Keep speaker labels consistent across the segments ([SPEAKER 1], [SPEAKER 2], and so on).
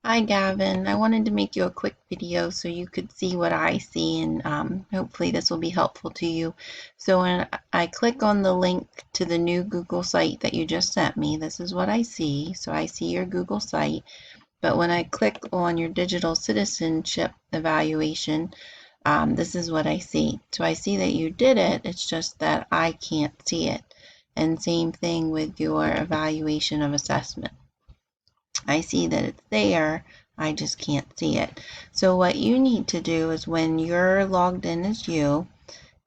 [SPEAKER 1] Hi Gavin, I wanted to make you a quick video so you could see what I see and hopefully this will be helpful to you. So when I click on the link to the new Google site that you just sent me, this is what I see. So I see your Google site, but when I click on your digital citizenship evaluation, this is what I see. So I see that you did it, it's just that I can't see it. And same thing with your evaluation of assessment. I see that it's there, I just can't see it. So what you need to do is when you're logged in as you,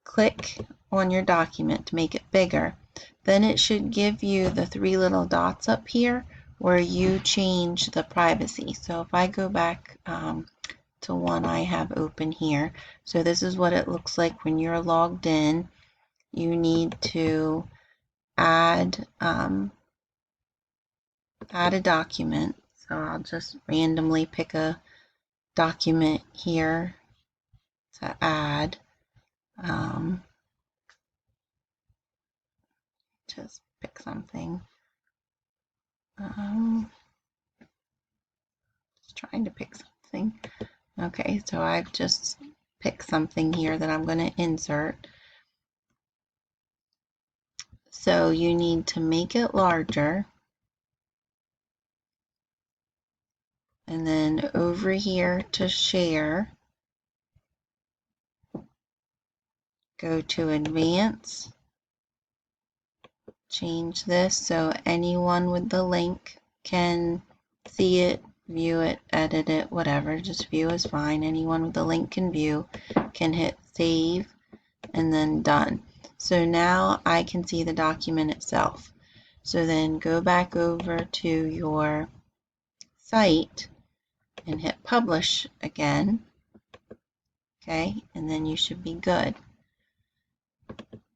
[SPEAKER 1] click on your document to make it bigger. Then it should give you the three little dots up here where you change the privacy. So if I go back to one I have open here, so this is what it looks like when you're logged in. You need to add add a document. So I'll just randomly pick a document here to add. Um, just pick something. Just trying to pick something. Okay, so I've just picked something here that I'm going to insert. So you need to make it larger. And then over here to share, go to advance, change this so anyone with the link can see it, view it, edit it, whatever. Just view is fine. Anyone with the link can view, can hit save, and then done. So now I can see the document itself. So then go back over to your site and hit publish again. Okay, and then you should be good.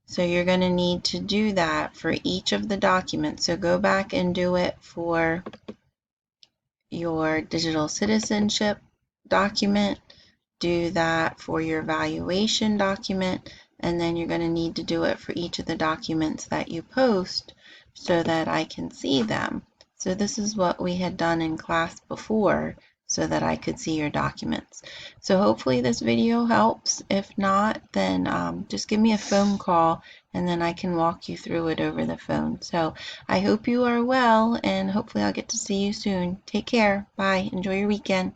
[SPEAKER 1] So you're going to need to do that for each of the documents. So go back and do it for your digital citizenship document, do that for your evaluation document, and then you're going to need to do it for each of the documents that you post so that I can see them. So this is what we had done in class before so that I could see your documents. So hopefully this video helps. If not, then just give me a phone call and then I can walk you through it over the phone. So I hope you are well and hopefully I'll get to see you soon. Take care. Bye. Enjoy your weekend.